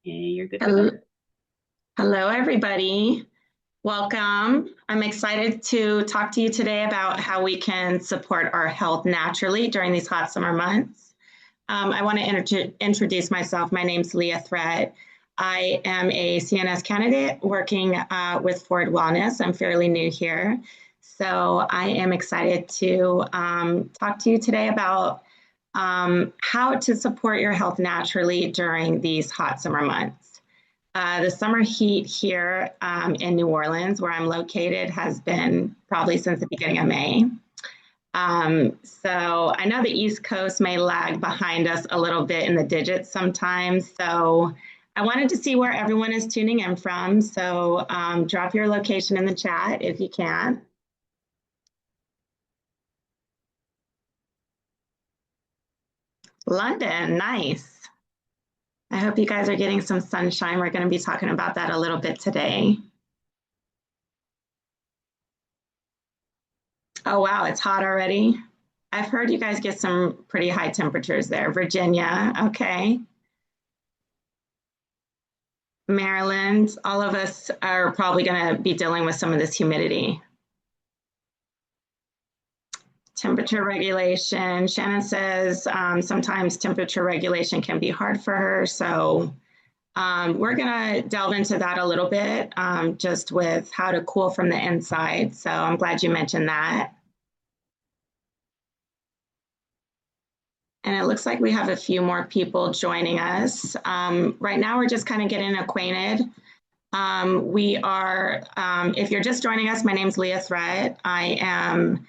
You're good to Hello, go. hello, everybody. Welcome. I'm excited to talk to you today about how we can support our health naturally during these hot summer months. I want to introduce myself. My name's Leah Threat. I am a CNS candidate working with Ford Wellness. I'm fairly new here. So I am excited to talk to you today about how to support your health naturally during these hot summer months. The summer heat here in New Orleans, where I'm located, has been probably since the beginning of May. So I know the East Coast may lag behind us a little bit in the digits sometimes. So I wanted to see where everyone is tuning in from. So drop your location in the chat if you can. London, nice. I hope you guys are getting some sunshine. We're going to be talking about that a little bit today. Oh, wow, it's hot already. I've heard you guys get some pretty high temperatures there. Virginia, okay. Maryland, all of us are probably going to be dealing with some of this humidity. Temperature regulation. Shannon says sometimes temperature regulation can be hard for her. So we're going to delve into that a little bit, just with how to cool from the inside. So I'm glad you mentioned that. And it looks like we have a few more people joining us. Right now, we're just kind of getting acquainted. If you're just joining us, my name's Leah Threat. I am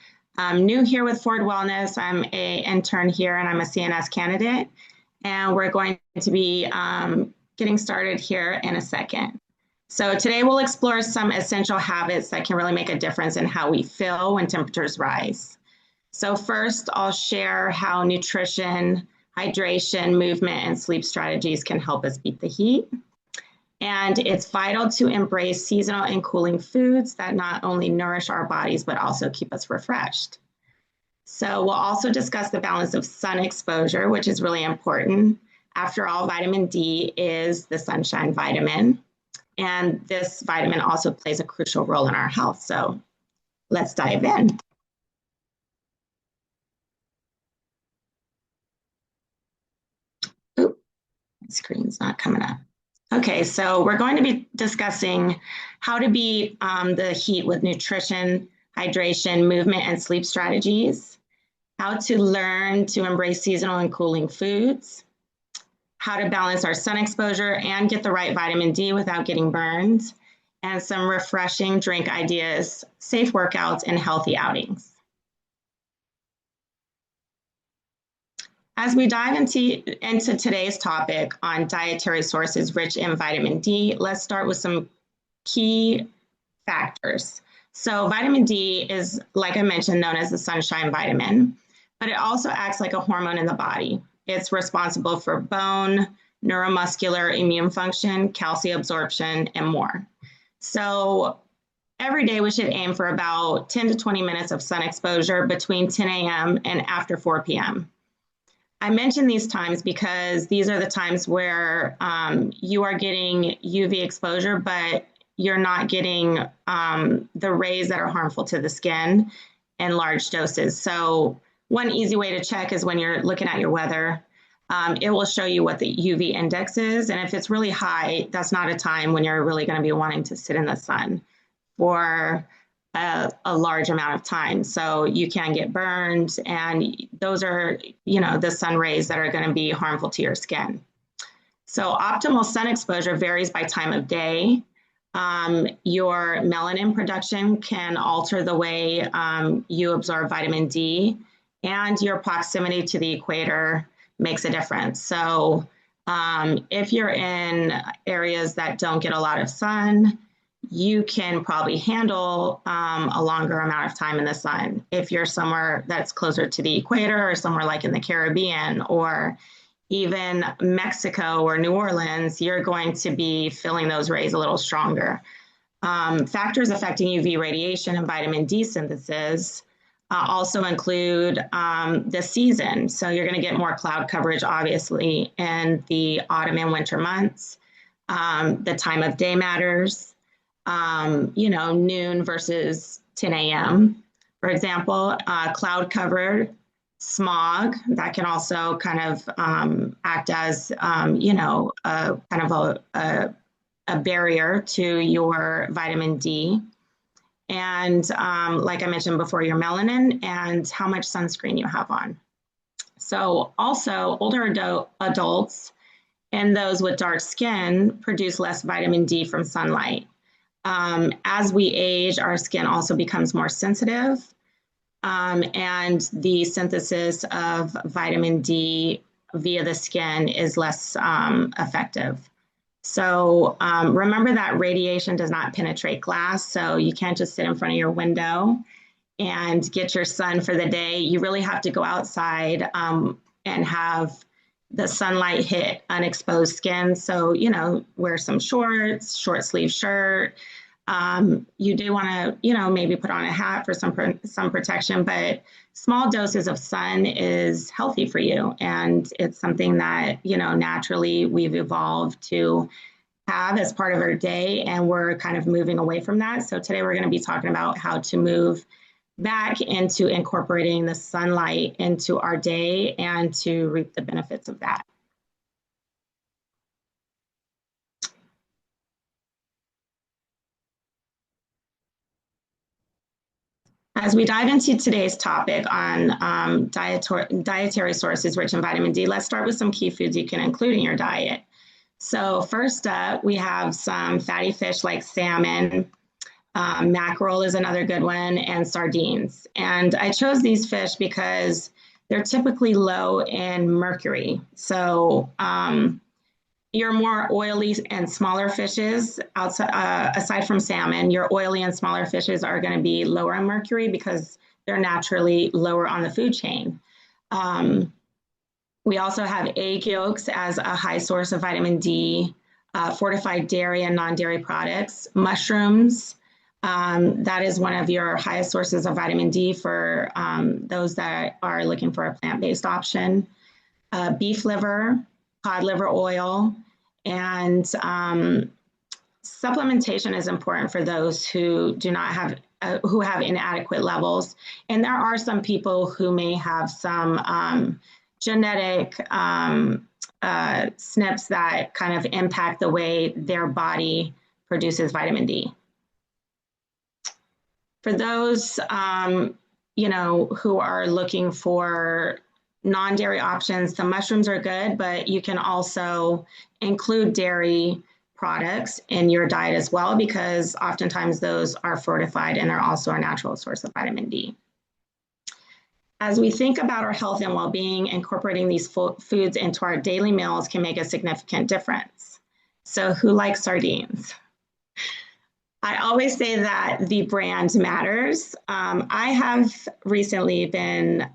new here with Ford Wellness. I'm an intern here and I'm a CNS candidate. And we're going to be getting started here in a second. So today we'll explore some essential habits that can really make a difference in how we feel when temperatures rise. So first, I'll share how nutrition, hydration, movement, and sleep strategies can help us beat the heat. And it's vital to embrace seasonal and cooling foods that not only nourish our bodies, but also keep us refreshed. So we'll also discuss the balance of sun exposure, which is really important. After all, vitamin D is the sunshine vitamin. And this vitamin also plays a crucial role in our health. So let's dive in. Oop, screen's not coming up. Okay, so we're going to be discussing how to beat the heat with nutrition, hydration, movement, and sleep strategies, how to learn to embrace seasonal and cooling foods, how to balance our sun exposure and get the right vitamin D without getting burned, and some refreshing drink ideas, safe workouts, and healthy outings. As we dive into today's topic on dietary sources rich in vitamin D, let's start with some key factors. So vitamin D is, like I mentioned, known as the sunshine vitamin, but it also acts like a hormone in the body. It's responsible for bone, neuromuscular, immune function, calcium absorption, and more. So every day we should aim for about 10 to 20 minutes of sun exposure between 10 a.m. and after 4 p.m. I mention these times because these are the times where you are getting UV exposure, but you're not getting the rays that are harmful to the skin in large doses. So one easy way to check is when you're looking at your weather, it will show you what the UV index is. And if it's really high, that's not a time when you're really going to be wanting to sit in the sun for a large amount of time. So you can get burned, and those are, the sun rays that are going to be harmful to your skin. So optimal sun exposure varies by time of day. Your melanin production can alter the way you absorb vitamin D, and your proximity to the equator makes a difference. So if you're in areas that don't get a lot of sun, you can probably handle a longer amount of time in the sun. If you're somewhere that's closer to the equator or somewhere like in the Caribbean or even Mexico or New Orleans, you're going to be feeling those rays a little stronger. Factors affecting UV radiation and vitamin D synthesis also include the season. So you're going to get more cloud coverage, obviously, in the autumn and winter months. The time of day matters. Noon versus 10 a.m. For example, cloud covered, smog, that can also kind of act as, kind of a barrier to your vitamin D. And like I mentioned before, your melanin and how much sunscreen you have on. So also older adults and those with dark skin produce less vitamin D from sunlight. As we age, our skin also becomes more sensitive, and the synthesis of vitamin D via the skin is less effective. So remember that radiation does not penetrate glass, so you can't just sit in front of your window and get your sun for the day. You really have to go outside and have the sunlight hit unexposed skin. So, wear some shorts, short sleeve shirt. You do want to, maybe put on a hat for some protection, but small doses of sun is healthy for you. And it's something that, naturally we've evolved to have as part of our day. And we're kind of moving away from that. So today we're going to be talking about how to move back into incorporating the sunlight into our day and to reap the benefits of that. As we dive into today's topic on dietary sources rich in vitamin D, let's start with some key foods you can include in your diet. So first up, we have some fatty fish like salmon. Mackerel is another good one, and sardines. And I chose these fish because they're typically low in mercury. So your more oily and smaller fishes, aside from salmon, your oily and smaller fishes are going to be lower in mercury because they're naturally lower on the food chain. We also have egg yolks as a high source of vitamin D, fortified dairy and non-dairy products, mushrooms. That is one of your highest sources of vitamin D for those that are looking for a plant-based option. Beef liver, cod liver oil, and supplementation is important for those who do not have who have inadequate levels. And there are some people who may have some genetic SNPs that kind of impact the way their body produces vitamin D. For those, who are looking for non-dairy options, the mushrooms are good, but you can also include dairy products in your diet as well, because oftentimes those are fortified and they're also a natural source of vitamin D. As we think about our health and well-being, incorporating these foods into our daily meals can make a significant difference. So who likes sardines? I always say that the brand matters. I have recently been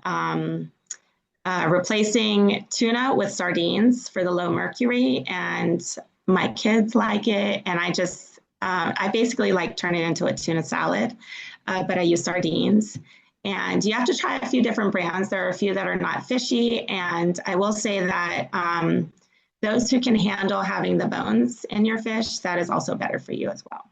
replacing tuna with sardines for the low mercury, and my kids like it. And I basically like turn it into a tuna salad, but I use sardines. And you have to try a few different brands. There are a few that are not fishy. And I will say that those who can handle having the bones in your fish, that is also better for you as well.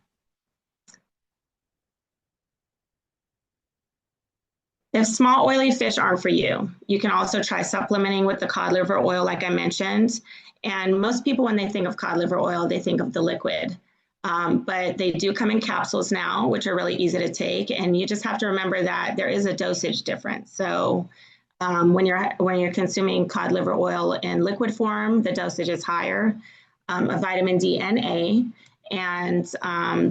If small oily fish aren't for you, you can also try supplementing with the cod liver oil, like I mentioned. And most people, when they think of cod liver oil, they think of the liquid. But they do come in capsules now, which are really easy to take. And you just have to remember that there is a dosage difference. So when you're consuming cod liver oil in liquid form, the dosage is higher of vitamin D and A. And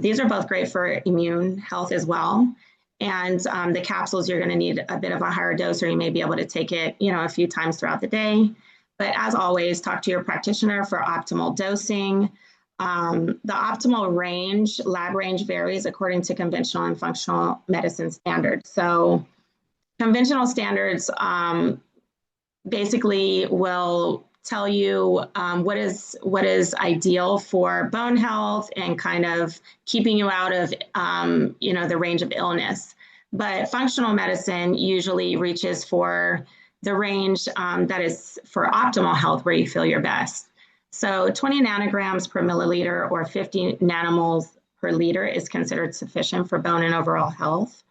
these are both great for immune health as well. And the capsules, you're going to need a bit of a higher dose, or you may be able to take it, a few times throughout the day. But as always, talk to your practitioner for optimal dosing. The optimal range, lab range, varies according to conventional and functional medicine standards. So conventional standards basically will tell you what is ideal for bone health and kind of keeping you out of the range of illness. But functional medicine usually reaches for the range that is for optimal health, where you feel your best. So 20 nanograms per milliliter or 50 nanomoles per liter is considered sufficient for bone and overall health,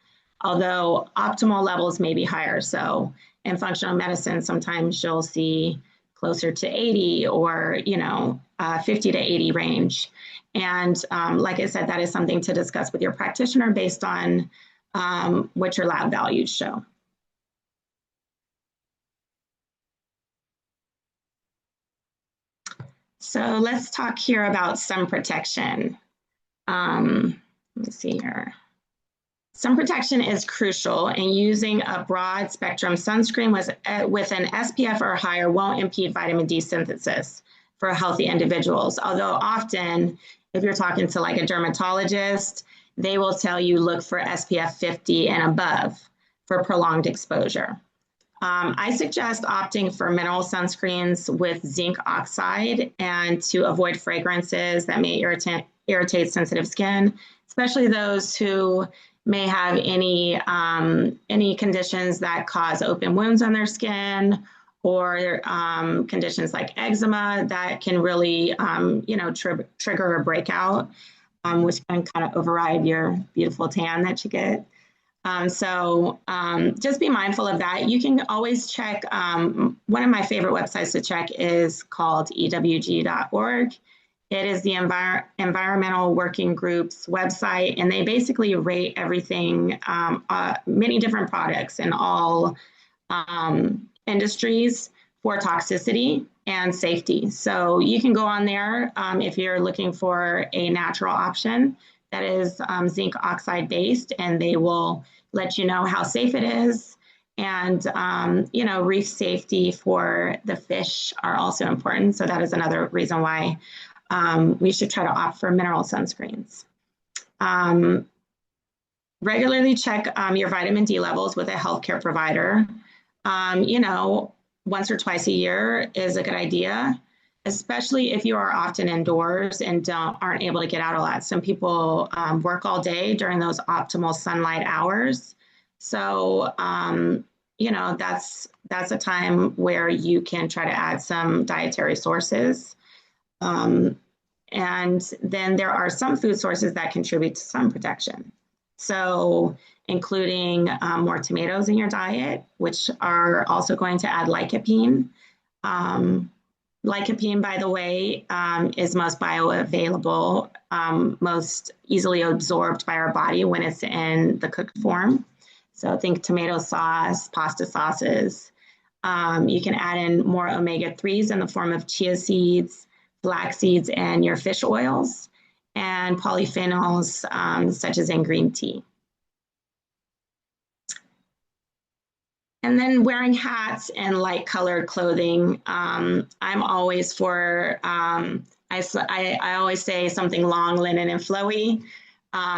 although optimal levels may be higher. So in functional medicine, sometimes you'll see closer to 80 or, 50 to 80 range. And like I said, that is something to discuss with your practitioner based on what your lab values show. So let's talk here about sun protection. Let me see here. Sun protection is crucial, and using a broad spectrum sunscreen with an SPF or higher won't impede vitamin D synthesis for healthy individuals. Although often, if you're talking to like a dermatologist, they will tell you look for SPF 50 and above for prolonged exposure. I suggest opting for mineral sunscreens with zinc oxide and to avoid fragrances that may irritate sensitive skin, especially those who may have any conditions that cause open wounds on their skin or conditions like eczema that can really, trigger a breakout, which can kind of override your beautiful tan that you get. So just be mindful of that. You can always check, one of my favorite websites to check is called ewg.org. It is the Environmental Working Group's website, and they basically rate everything, many different products in all industries for toxicity and safety. So you can go on there if you're looking for a natural option that is zinc oxide based, and they will let you know how safe it is. And, reef safety for the fish are also important. So that is another reason why we should try to opt for mineral sunscreens. Regularly check your vitamin D levels with a healthcare provider. Once or twice a year is a good idea, especially if you are often indoors and aren't able to get out a lot. Some people work all day during those optimal sunlight hours. So, that's a time where you can try to add some dietary sources. And then there are some food sources that contribute to sun protection. So including more tomatoes in your diet, which are also going to add lycopene. Lycopene, by the way, is most bioavailable, most easily absorbed by our body when it's in the cooked form. So think tomato sauce, pasta sauces. You can add in more omega-3s in the form of chia seeds, flax seeds, and your fish oils, and polyphenols such as in green tea. And then wearing hats and light colored clothing. I'm always for, I always say something long, linen, and flowy.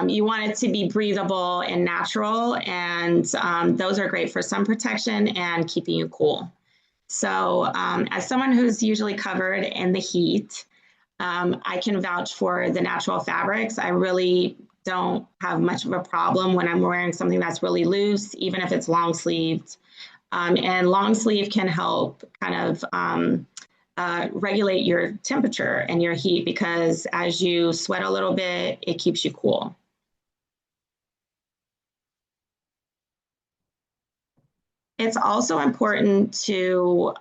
You want it to be breathable and natural, and those are great for sun protection and keeping you cool. So as someone who's usually covered in the heat, I can vouch for the natural fabrics. I really don't have much of a problem when I'm wearing something that's really loose, even if it's long sleeved. And long sleeve can help kind of regulate your temperature and your heat, because as you sweat a little bit, it keeps you cool. It's also important to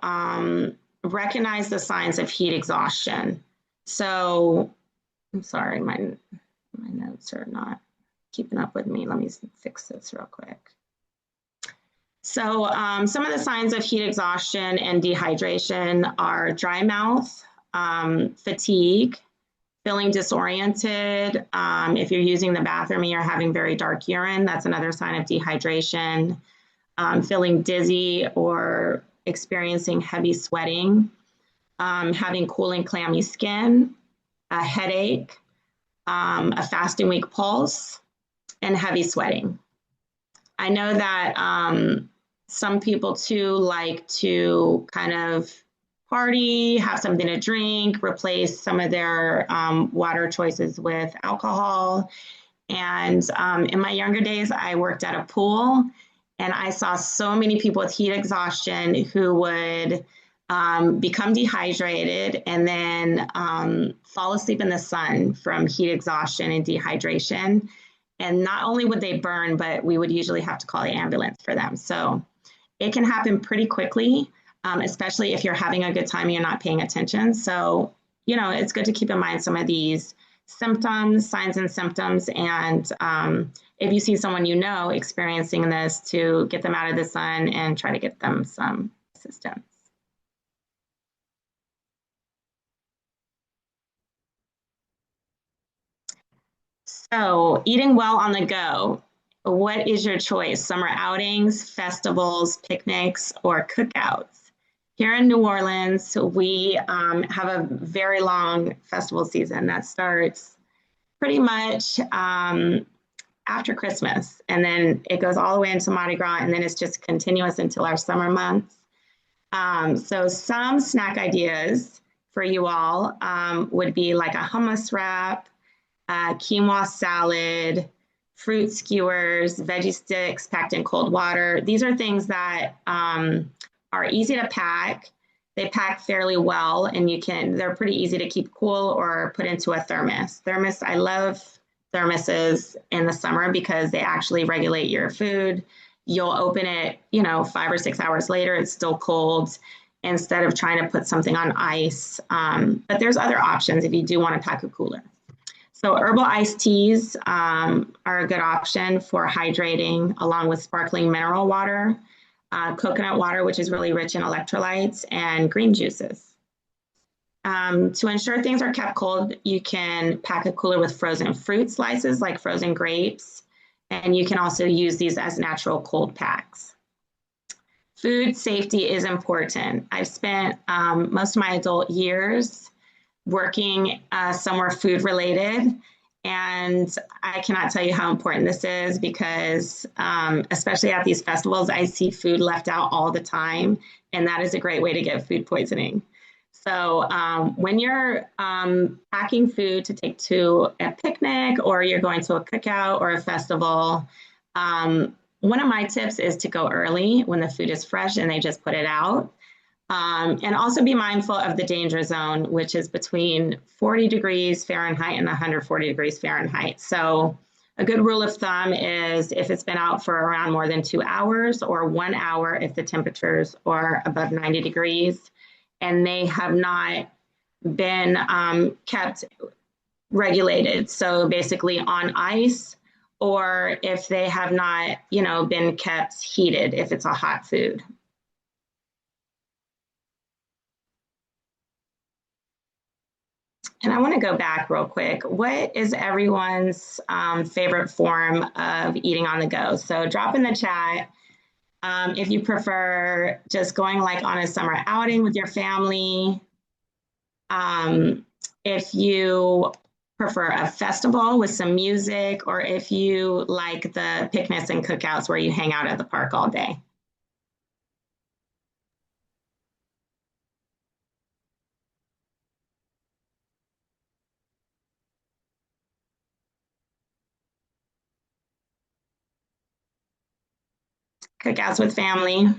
recognize the signs of heat exhaustion. So, I'm sorry, my notes are not keeping up with me. Let me fix this real quick. So some of the signs of heat exhaustion and dehydration are dry mouth, fatigue, feeling disoriented. If you're using the bathroom and you're having very dark urine, that's another sign of dehydration. Feeling dizzy or experiencing heavy sweating, having cool and clammy skin, a headache, a fast and weak pulse, and heavy sweating. I know that some people too like to kind of party, have something to drink, replace some of their water choices with alcohol. And in my younger days, I worked at a pool, and I saw so many people with heat exhaustion who would become dehydrated, and then fall asleep in the sun from heat exhaustion and dehydration. And not only would they burn, but we would usually have to call the ambulance for them. So it can happen pretty quickly, especially if you're having a good time and you're not paying attention. So, it's good to keep in mind some of these symptoms, signs and symptoms, and if you see someone experiencing this, to get them out of the sun and try to get them some assistance. So, eating well on the go. What is your choice? Summer outings, festivals, picnics, or cookouts? Here in New Orleans, we have a very long festival season that starts pretty much after Christmas, and then it goes all the way into Mardi Gras, and then it's just continuous until our summer months. So some snack ideas for you all would be like a hummus wrap, quinoa salad, fruit skewers, veggie sticks packed in cold water. These are things that are easy to pack. They pack fairly well, and they're pretty easy to keep cool or put into a thermos. I love thermoses in the summer because they actually regulate your food. You'll open it, 5 or 6 hours later, it's still cold, instead of trying to put something on ice. But there's other options if you do want to pack a cooler. So herbal iced teas are a good option for hydrating, along with sparkling mineral water, coconut water, which is really rich in electrolytes, and green juices. To ensure things are kept cold, you can pack a cooler with frozen fruit slices, like frozen grapes, and you can also use these as natural cold packs. Food safety is important. I've spent most of my adult years working somewhere food related, and I cannot tell you how important this is because especially at these festivals, I see food left out all the time, and that is a great way to get food poisoning. So when you're packing food to take to a picnic, or you're going to a cookout or a festival, one of my tips is to go early when the food is fresh and they just put it out. And also be mindful of the danger zone, which is between 40 degrees Fahrenheit and 140 degrees Fahrenheit. So a good rule of thumb is if it's been out for around more than 2 hours, or 1 hour if the temperatures are above 90 degrees, and they have not been kept regulated. So basically on ice, or if they have not, been kept heated, if it's a hot food. And I want to go back real quick. What is everyone's favorite form of eating on the go? So drop in the chat if you prefer just going like on a summer outing with your family, if you prefer a festival with some music, or if you like the picnics and cookouts where you hang out at the park all day. Cookouts with family.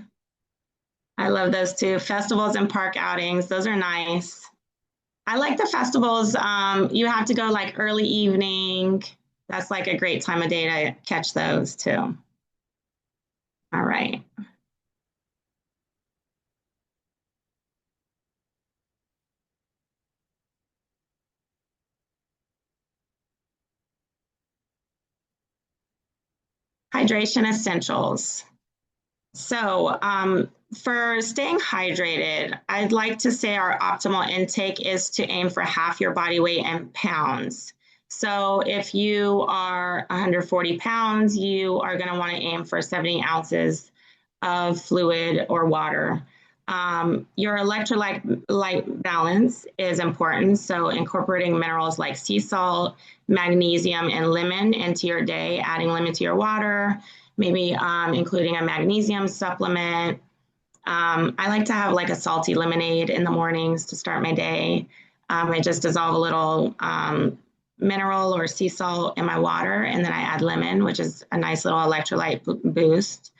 I love those too. Festivals and park outings, those are nice. I like the festivals. You have to go like early evening. That's like a great time of day to catch those too. All right. Hydration essentials. So for staying hydrated, I'd like to say our optimal intake is to aim for half your body weight in pounds. So if you are 140 pounds, you are going to want to aim for 70 ounces of fluid or water. Your electrolyte balance is important. So incorporating minerals like sea salt, magnesium, and lemon into your day, adding lemon to your water, maybe including a magnesium supplement. I like to have like a salty lemonade in the mornings to start my day. I just dissolve a little mineral or sea salt in my water, and then I add lemon, which is a nice little electrolyte boost.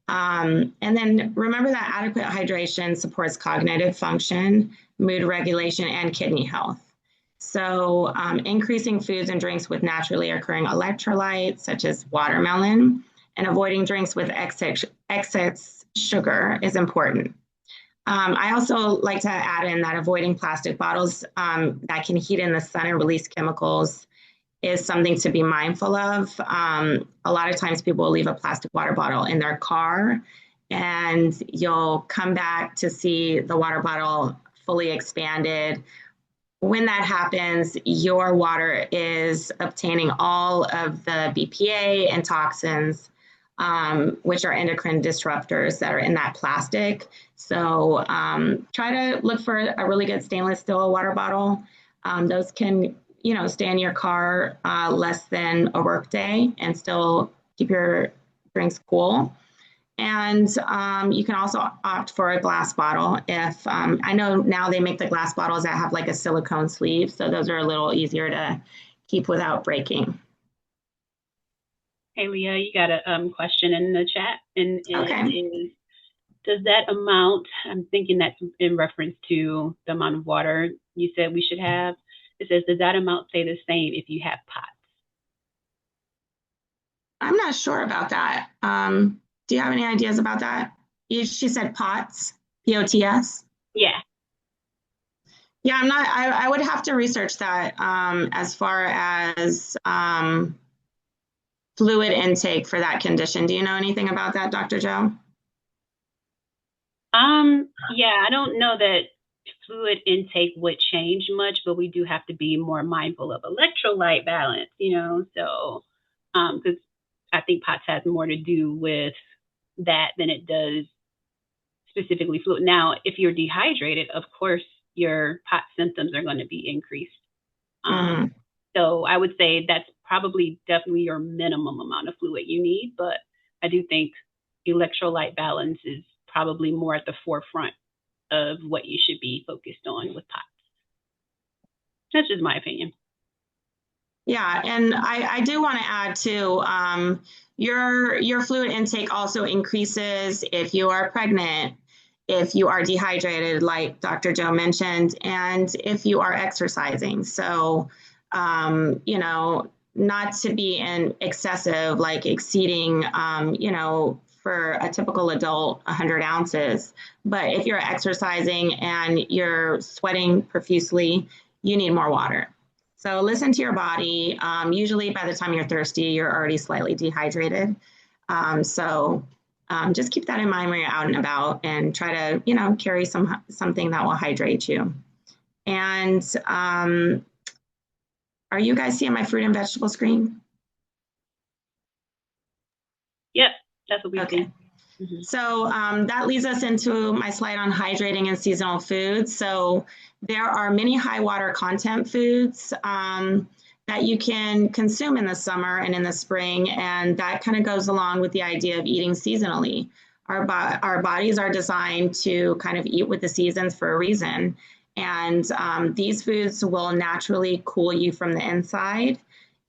And then remember that adequate hydration supports cognitive function, mood regulation, and kidney health. So increasing foods and drinks with naturally occurring electrolytes, such as watermelon, and avoiding drinks with excess sugar is important. I also like to add in that avoiding plastic bottles that can heat in the sun and release chemicals is something to be mindful of. A lot of times people will leave a plastic water bottle in their car and you'll come back to see the water bottle fully expanded. When that happens, your water is obtaining all of the BPA and toxins, which are endocrine disruptors that are in that plastic. So try to look for a really good stainless steel water bottle. Those can, stay in your car less than a work day and still keep your drinks cool. And you can also opt for a glass bottle if I know now they make the glass bottles that have like a silicone sleeve. So those are a little easier to keep without breaking. Hey, Leah, you got a question in the chat, and Okay. it is, does that amount, I'm thinking that's in reference to the amount of water you said we should have. It says, does that amount stay the same if you have pots? I'm not sure about that. Do you have any ideas about that? She said POTS, POTS. Yeah. Yeah, I'm not, I would have to research that as far as fluid intake for that condition. Do you know anything about that, Dr. Joe? Yeah, I don't know that fluid intake would change much, but we do have to be more mindful of electrolyte balance, so because I think POTS has more to do with that than it does specifically fluid. Now, if you're dehydrated, of course, your POTS symptoms are going to be increased. Mm. So I would say that's probably definitely your minimum amount of fluid you need, but I do think electrolyte balance is probably more at the forefront of what you should be focused on with POTS. That's just my opinion. Yeah, and I do want to add too, your fluid intake also increases if you are pregnant, if you are dehydrated, like Dr. Joe mentioned, and if you are exercising. So, not to be in excessive, like exceeding, for a typical adult, 100 ounces. But if you're exercising and you're sweating profusely, you need more water. So listen to your body. Usually by the time you're thirsty, you're already slightly dehydrated. So just keep that in mind when you're out and about and try to, carry something that will hydrate you. And are you guys seeing my fruit and vegetable screen? Yep, that's what we Okay. see. Mm-hmm. So that leads us into my slide on hydrating and seasonal foods. So there are many high water content foods that you can consume in the summer and in the spring, and that kind of goes along with the idea of eating seasonally. Our bodies are designed to kind of eat with the seasons for a reason, and these foods will naturally cool you from the inside,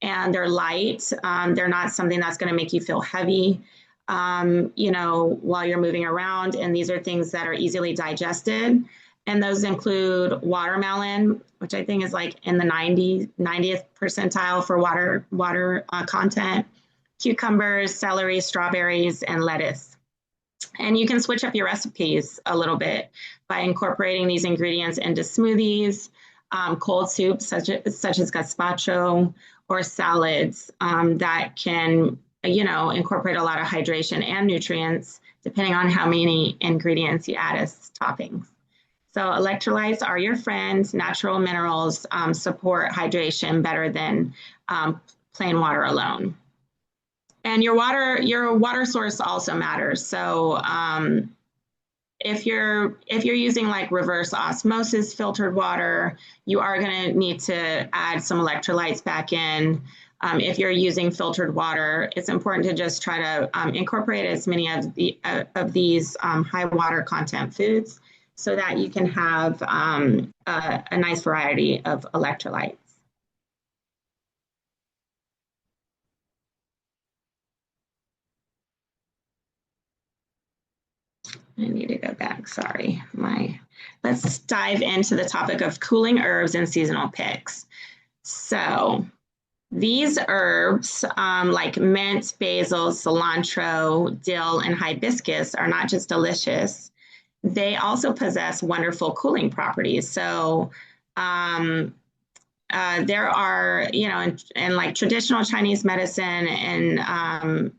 and they're light. They're not something that's going to make you feel heavy while you're moving around. And these are things that are easily digested. And those include watermelon, which I think is like in the 90th percentile for water content, cucumbers, celery, strawberries, and lettuce. And you can switch up your recipes a little bit by incorporating these ingredients into smoothies, cold soups such as gazpacho, or salads that can incorporate a lot of hydration and nutrients depending on how many ingredients you add as toppings. So electrolytes are your friends. Natural minerals support hydration better than plain water alone. And your water source also matters. So if you're using like reverse osmosis filtered water, you are going to need to add some electrolytes back in. If you're using filtered water, it's important to just try to incorporate as many of these high water content foods so that you can have a nice variety of electrolytes. I need to go back, sorry. Let's dive into the topic of cooling herbs and seasonal picks. So these herbs, like mint, basil, cilantro, dill, and hibiscus, are not just delicious, they also possess wonderful cooling properties. So there are, in like traditional Chinese medicine and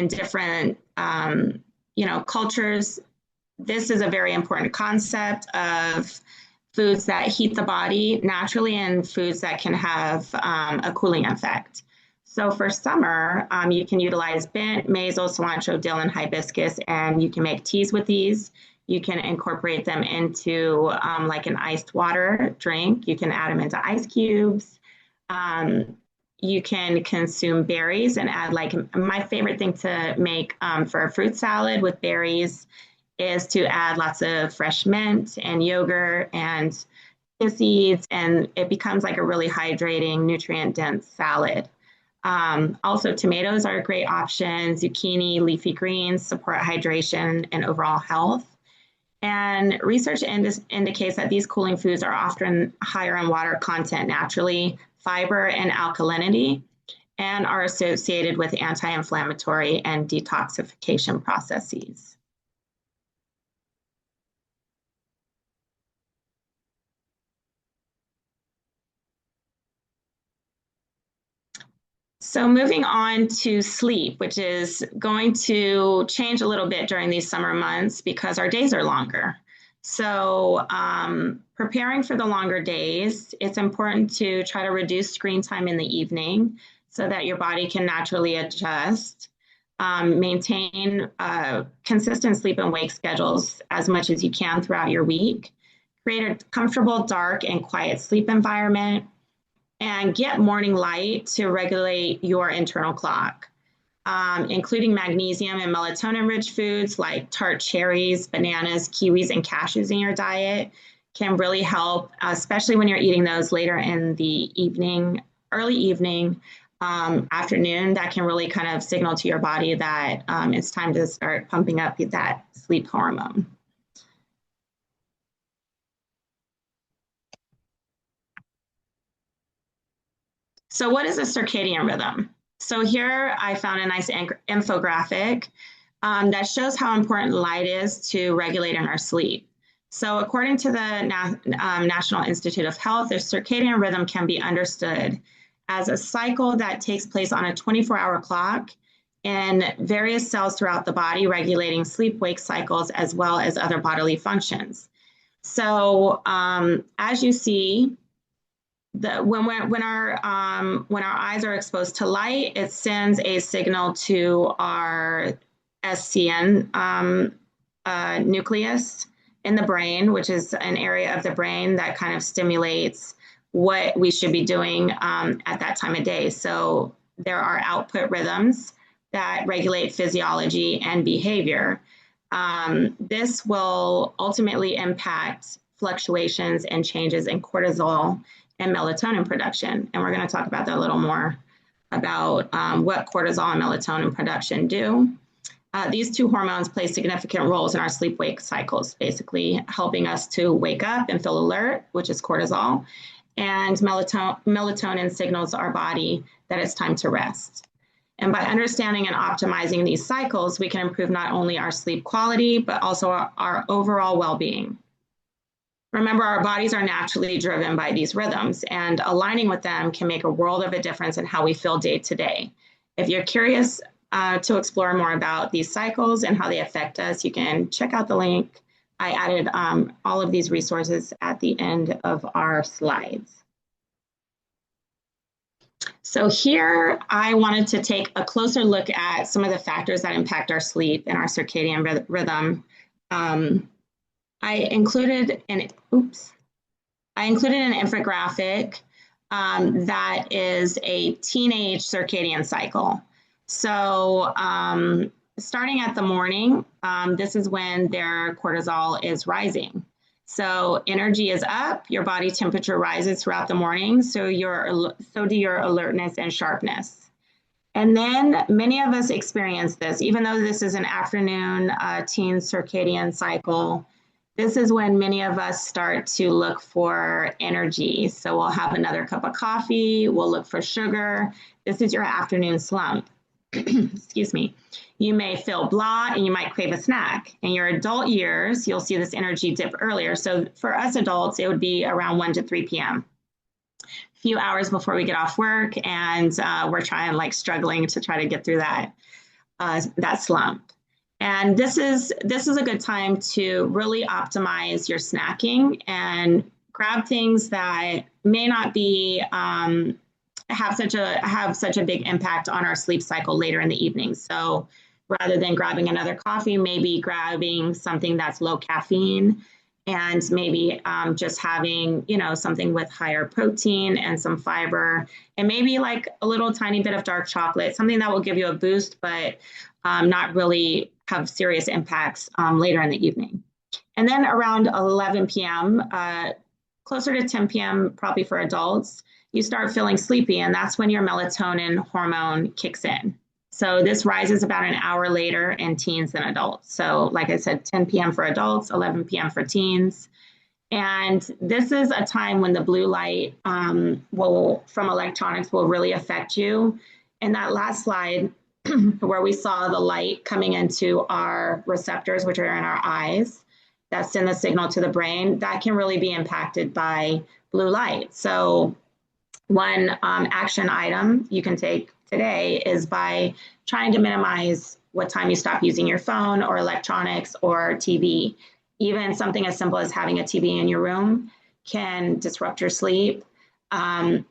different, cultures, this is a very important concept of foods that heat the body naturally and foods that can have a cooling effect. So for summer, you can utilize mint, basil, cilantro, dill, and hibiscus, and you can make teas with these. You can incorporate them into like an iced water drink. You can add them into ice cubes. You can consume berries and add, like, my favorite thing to make for a fruit salad with berries is to add lots of fresh mint and yogurt and seeds, and it becomes like a really hydrating, nutrient-dense salad. Also, tomatoes are a great option. Zucchini, leafy greens support hydration and overall health. And research indicates that these cooling foods are often higher in water content naturally, fiber, and alkalinity, and are associated with anti-inflammatory and detoxification processes. So moving on to sleep, which is going to change a little bit during these summer months because our days are longer. So preparing for the longer days, it's important to try to reduce screen time in the evening so that your body can naturally adjust. Maintain consistent sleep and wake schedules as much as you can throughout your week. Create a comfortable, dark, and quiet sleep environment, and get morning light to regulate your internal clock. Including magnesium and melatonin-rich foods like tart cherries, bananas, kiwis, and cashews in your diet can really help, especially when you're eating those later in the evening, early evening, afternoon. That can really kind of signal to your body that it's time to start pumping up that sleep hormone. So what is a circadian rhythm? So here I found a nice infographic that shows how important light is to regulating our sleep. So according to the National Institute of Health, the circadian rhythm can be understood as a cycle that takes place on a 24-hour clock in various cells throughout the body, regulating sleep-wake cycles as well as other bodily functions. So as you see, when our eyes are exposed to light, it sends a signal to our SCN nucleus in the brain, which is an area of the brain that kind of stimulates what we should be doing at that time of day. So there are output rhythms that regulate physiology and behavior. This will ultimately impact fluctuations and changes in cortisol and melatonin production. And we're going to talk about that a little more about what cortisol and melatonin production do. These two hormones play significant roles in our sleep-wake cycles, basically helping us to wake up and feel alert, which is cortisol, and melatonin signals our body that it's time to rest. And by understanding and optimizing these cycles, we can improve not only our sleep quality, but also our overall well-being. Remember, our bodies are naturally driven by these rhythms, and aligning with them can make a world of a difference in how we feel day to day. If you're curious to explore more about these cycles and how they affect us, you can check out the link. I added all of these resources at the end of our slides. So here I wanted to take a closer look at some of the factors that impact our sleep and our circadian rhythm. I included an infographic that is a teenage circadian cycle. So starting at the morning, this is when their cortisol is rising. So energy is up, your body temperature rises throughout the morning, so do your alertness and sharpness. And then many of us experience this, even though this is an afternoon teen circadian cycle. This is when many of us start to look for energy. So we'll have another cup of coffee, we'll look for sugar. This is your afternoon slump. Excuse me. You may feel blah and you might crave a snack. In your adult years, you'll see this energy dip earlier. So for us adults, it would be around 1 to 3 p.m. Few hours before we get off work, and we're struggling to try to get through that slump. And this is a good time to really optimize your snacking and grab things that may not be have such a big impact on our sleep cycle later in the evening. So rather than grabbing another coffee, maybe grabbing something that's low caffeine, and maybe just having, something with higher protein and some fiber, and maybe like a little tiny bit of dark chocolate, something that will give you a boost, but not really have serious impacts later in the evening. And then around 11 p.m., closer to 10 p.m., probably for adults, you start feeling sleepy, and that's when your melatonin hormone kicks in. So this rises about an hour later in teens than adults. So like I said, 10 p.m. for adults, 11 p.m. for teens. And this is a time when the blue light from electronics will really affect you. In that last slide, where we saw the light coming into our receptors, which are in our eyes, that send the signal to the brain, that can really be impacted by blue light. So one action item you can take today is by trying to minimize what time you stop using your phone or electronics or TV. Even something as simple as having a TV in your room can disrupt your sleep. And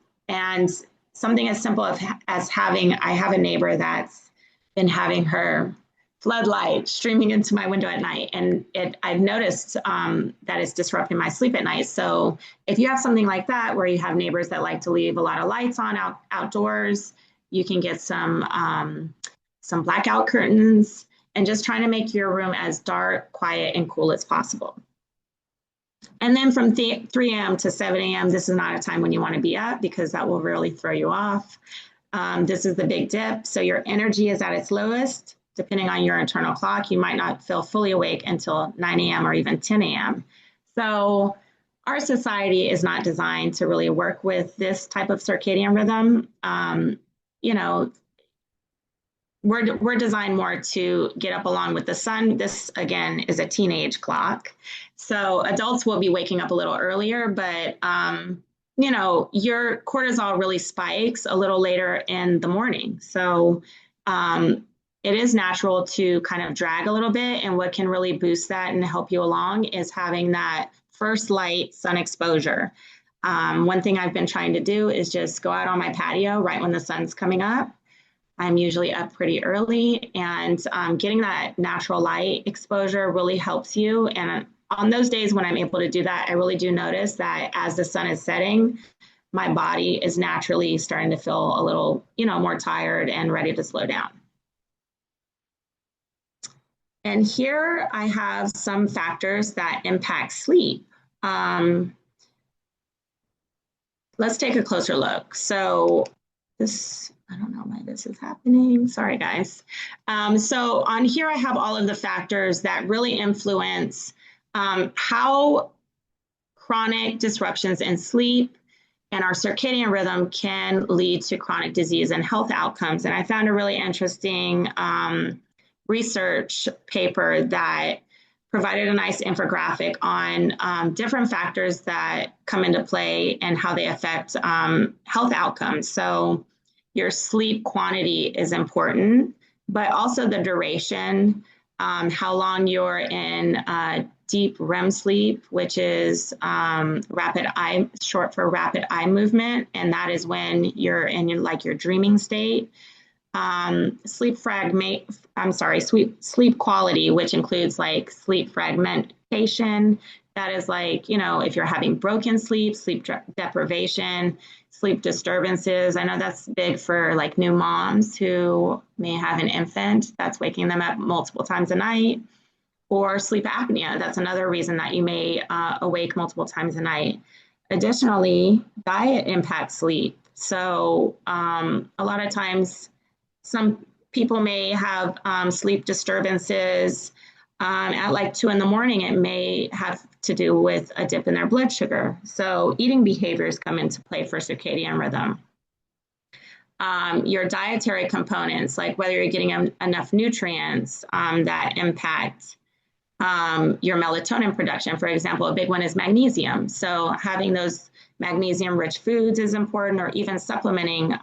something as simple as I have a neighbor that's been having her floodlight streaming into my window at night. And I've noticed that it's disrupting my sleep at night. So if you have something like that, where you have neighbors that like to leave a lot of lights on outdoors, you can get some blackout curtains and just trying to make your room as dark, quiet, and cool as possible. And then from 3 a.m. to 7 a.m., this is not a time when you want to be up, because that will really throw you off. This is the big dip. So your energy is at its lowest. Depending on your internal clock, you might not feel fully awake until 9 a.m. or even 10 a.m. So our society is not designed to really work with this type of circadian rhythm. We're designed more to get up along with the sun. This, again, is a teenage clock. So adults will be waking up a little earlier, but your cortisol really spikes a little later in the morning. So it is natural to kind of drag a little bit, and what can really boost that and help you along is having that first light sun exposure. One thing I've been trying to do is just go out on my patio right when the sun's coming up. I'm usually up pretty early, and getting that natural light exposure really helps you. And on those days when I'm able to do that, I really do notice that as the sun is setting, my body is naturally starting to feel a little, more tired and ready to slow down. And here I have some factors that impact sleep. Let's take a closer look. So I don't know why this is happening. Sorry, guys. So on here, I have all of the factors that really influence how chronic disruptions in sleep and our circadian rhythm can lead to chronic disease and health outcomes. And I found a really interesting research paper that provided a nice infographic on different factors that come into play and how they affect health outcomes. So your sleep quantity is important, but also the duration, how long you're in deep REM sleep, which is short for rapid eye movement, and that is when you're in your dreaming state. Sleep quality, which includes like sleep fragmentation. That is like, if you're having broken sleep, sleep deprivation, sleep disturbances. I know that's big for like new moms who may have an infant that's waking them up multiple times a night, or sleep apnea. That's another reason that you may awake multiple times a night. Additionally, diet impacts sleep. So a lot of times Some people may have sleep disturbances at like 2 in the morning. It may have to do with a dip in their blood sugar. So eating behaviors come into play for circadian rhythm. Your dietary components, like whether you're getting enough nutrients that impact your melatonin production. For example, a big one is magnesium. So having those magnesium-rich foods is important, or even supplementing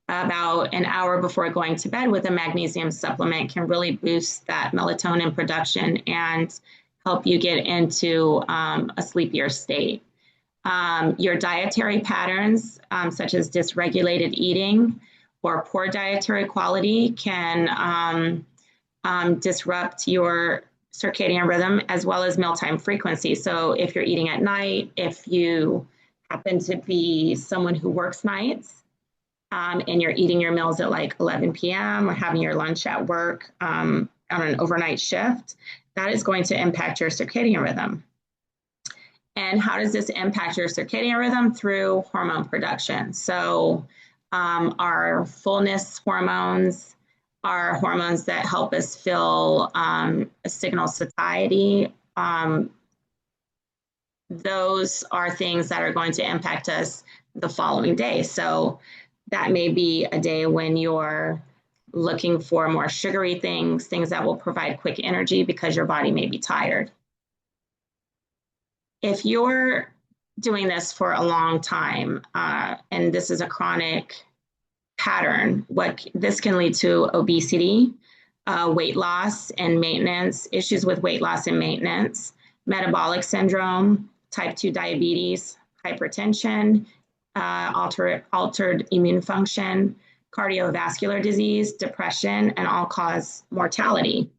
about an hour before going to bed with a magnesium supplement can really boost that melatonin production and help you get into a sleepier state. Your dietary patterns, such as dysregulated eating or poor dietary quality, can disrupt your circadian rhythm as well as mealtime frequency. So if you're eating at night, if you happen to be someone who works nights, and you're eating your meals at like 11 p.m. or having your lunch at work on an overnight shift, that is going to impact your circadian rhythm. And how does this impact your circadian rhythm? Through hormone production. So our fullness hormones are hormones that help us feel a signal satiety. Those are things that are going to impact us the following day. So that may be a day when you're looking for more sugary things, things that will provide quick energy because your body may be tired. If you're doing this for a long time, and this is a chronic pattern, this can lead to obesity, weight loss and maintenance, issues with weight loss and maintenance, metabolic syndrome, type 2 diabetes, hypertension, altered immune function, cardiovascular disease, depression, and all-cause mortality.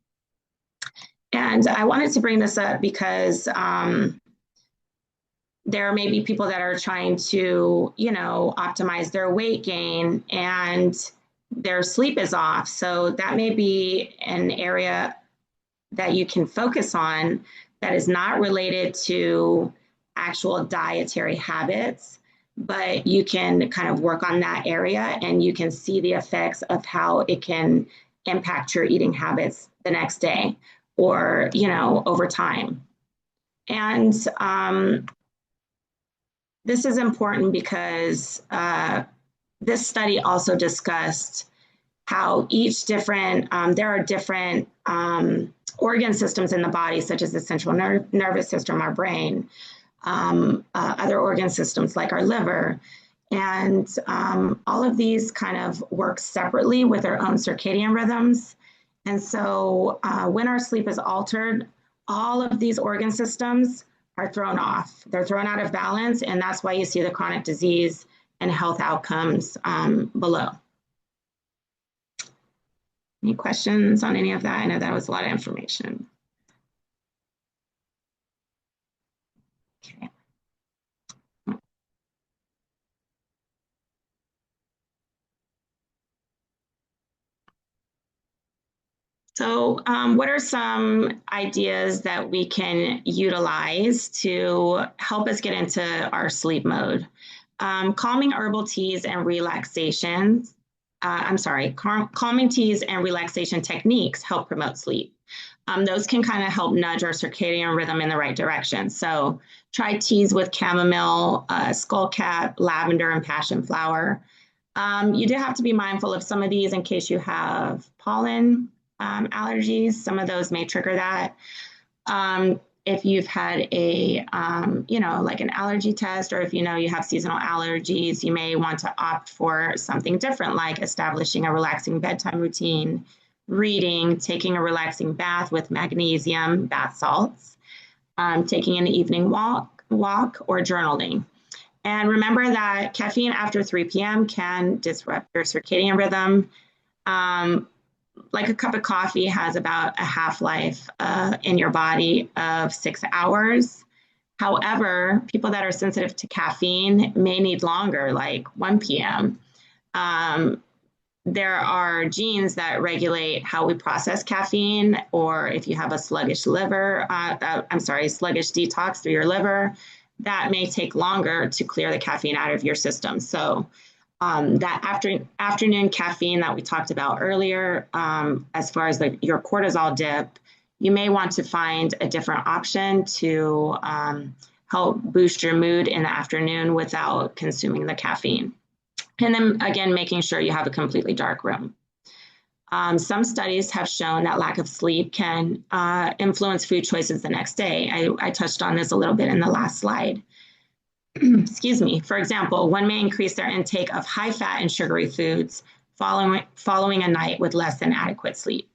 And I wanted to bring this up because there may be people that are trying to, optimize their weight gain and their sleep is off. So that may be an area that you can focus on that is not related to actual dietary habits, but you can kind of work on that area and you can see the effects of how it can impact your eating habits the next day or, over time. And this is important because this study also discussed how there are different organ systems in the body, such as the central nervous system, our brain, other organ systems like our liver. And all of these kind of work separately with their own circadian rhythms. And so when our sleep is altered, all of these organ systems are thrown off. They're thrown out of balance, and that's why you see the chronic disease and health outcomes below. Any questions on any of that? I know that was a lot of information. Okay. So what are some ideas that we can utilize to help us get into our sleep mode? Calming herbal teas and relaxation. Calming teas and relaxation techniques help promote sleep. Those can kind of help nudge our circadian rhythm in the right direction. So try teas with chamomile, skullcap, lavender, and passion flower. You do have to be mindful of some of these in case you have pollen allergies. Some of those may trigger that. If you've had a, like an allergy test, or if you have seasonal allergies, you may want to opt for something different, like establishing a relaxing bedtime routine, reading, taking a relaxing bath with magnesium bath salts, taking an evening walk, or journaling. And remember that caffeine after 3 p.m. can disrupt your circadian rhythm. Like a cup of coffee has about a half-life in your body of 6 hours. However, people that are sensitive to caffeine may need longer, like 1 p.m. There are genes that regulate how we process caffeine, or if you have a sluggish sluggish detox through your liver, that may take longer to clear the caffeine out of your system. So That afternoon caffeine that we talked about earlier, as far as your cortisol dip, you may want to find a different option to help boost your mood in the afternoon without consuming the caffeine. And then again, making sure you have a completely dark room. Some studies have shown that lack of sleep can influence food choices the next day. I touched on this a little bit in the last slide. Excuse me. For example, one may increase their intake of high fat and sugary foods following a night with less than adequate sleep.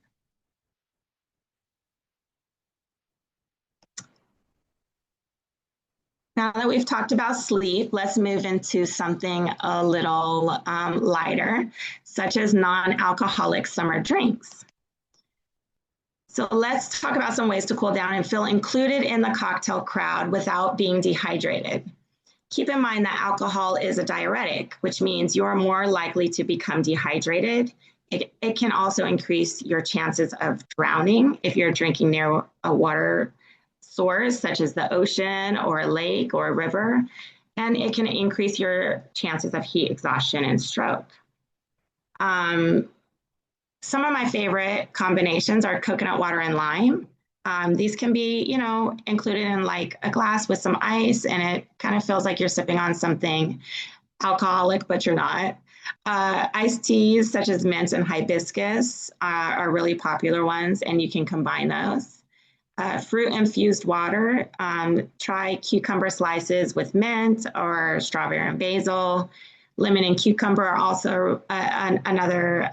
Now that we've talked about sleep, let's move into something a little lighter, such as non-alcoholic summer drinks. So let's talk about some ways to cool down and feel included in the cocktail crowd without being dehydrated. Keep in mind that alcohol is a diuretic, which means you're more likely to become dehydrated. It can also increase your chances of drowning if you're drinking near a water source, such as the ocean or a lake or a river, and it can increase your chances of heat exhaustion and stroke. Some of my favorite combinations are coconut water and lime. These can be, included in like a glass with some ice, and it kind of feels like you're sipping on something alcoholic, but you're not. Iced teas such as mint and hibiscus are really popular ones, and you can combine those. Fruit-infused water, try cucumber slices with mint or strawberry and basil. Lemon and cucumber are also another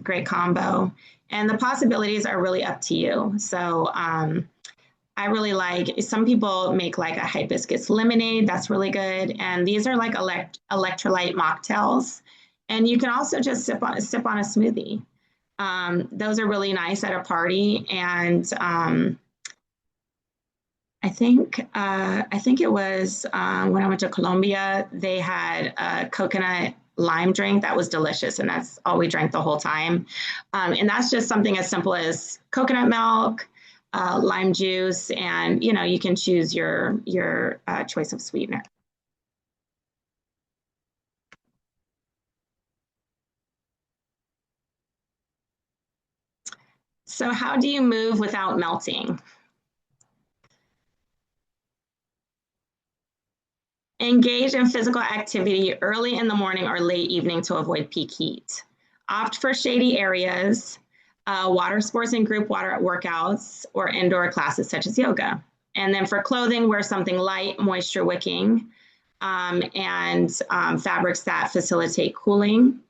great combo. And the possibilities are really up to you. So I really like, some people make like a hibiscus lemonade. That's really good. And these are like electrolyte mocktails. And you can also just sip on a smoothie. Those are really nice at a party. And I think it was when I went to Colombia, they had a coconut lime drink that was delicious, and that's all we drank the whole time. And that's just something as simple as coconut milk, lime juice, and you can choose your choice of sweetener. So how do you move without melting? Engage in physical activity early in the morning or late evening to avoid peak heat. Opt for shady areas, water sports and group water workouts, or indoor classes such as yoga. And then for clothing, wear something light, moisture wicking, and fabrics that facilitate cooling.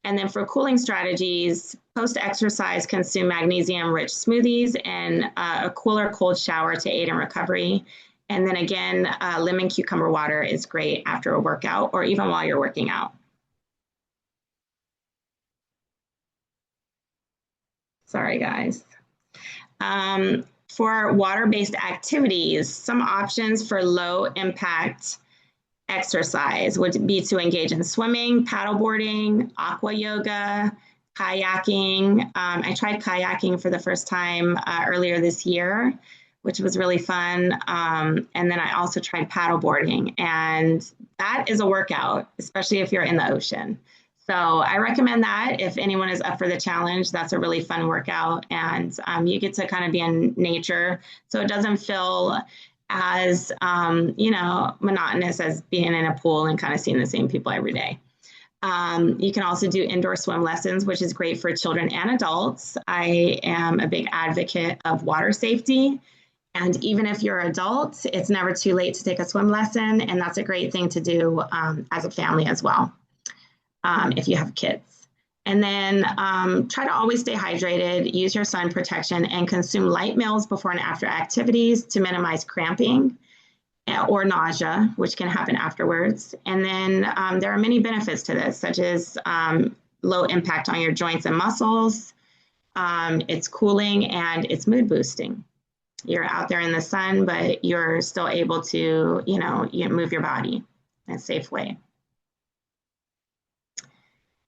And then for cooling strategies, post-exercise, consume magnesium-rich smoothies and a cooler cold shower to aid in recovery. And then again, lemon cucumber water is great after a workout or even while you're working out. Sorry, guys. For water-based activities, some options for low impact exercise would be to engage in swimming, paddleboarding, aqua yoga, kayaking. I tried kayaking for the first time earlier this year, which was really fun. And then I also tried paddleboarding, and that is a workout, especially if you're in the ocean. So I recommend that if anyone is up for the challenge. That's a really fun workout, and you get to kind of be in nature, so it doesn't feel as monotonous as being in a pool and kind of seeing the same people every day. You can also do indoor swim lessons, which is great for children and adults. I am a big advocate of water safety. And even if you're an adult, it's never too late to take a swim lesson. And that's a great thing to do as a family as well, if you have kids. And then try to always stay hydrated, use your sun protection, and consume light meals before and after activities to minimize cramping or nausea, which can happen afterwards. And then there are many benefits to this, such as low impact on your joints and muscles. It's cooling and it's mood boosting. You're out there in the sun, but you're still able to, you move your body in a safe way.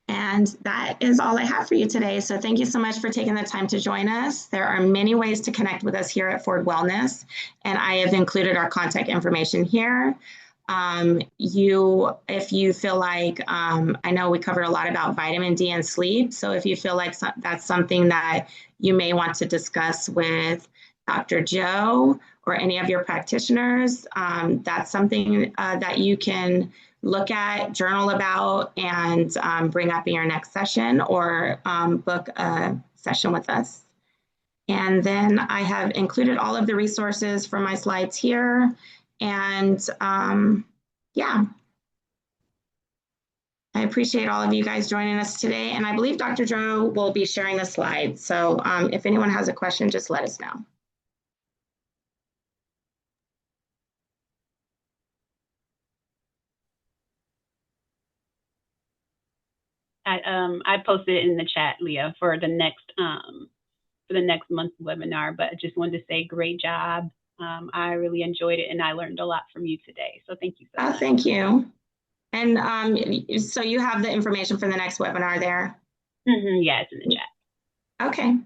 And that is all I have for you today. So thank you so much for taking the time to join us. There are many ways to connect with us here at Ford Wellness, and I have included our contact information here. If you feel like, I know we covered a lot about vitamin D and sleep. So if you feel like that's something that you may want to discuss with Dr. Joe or any of your practitioners, that's something that you can look at, journal about, and bring up in your next session, or book a session with us. And then I have included all of the resources for my slides here. And yeah, I appreciate all of you guys joining us today. And I believe Dr. Joe will be sharing the slides. So if anyone has a question, just let us know. I posted it in the chat, Leah, for the next month's webinar. But I just wanted to say, great job. I really enjoyed it, and I learned a lot from you today. So thank you so much. Thank you. And so you have the information for the next webinar there? Yeah, it's in the chat. Okay.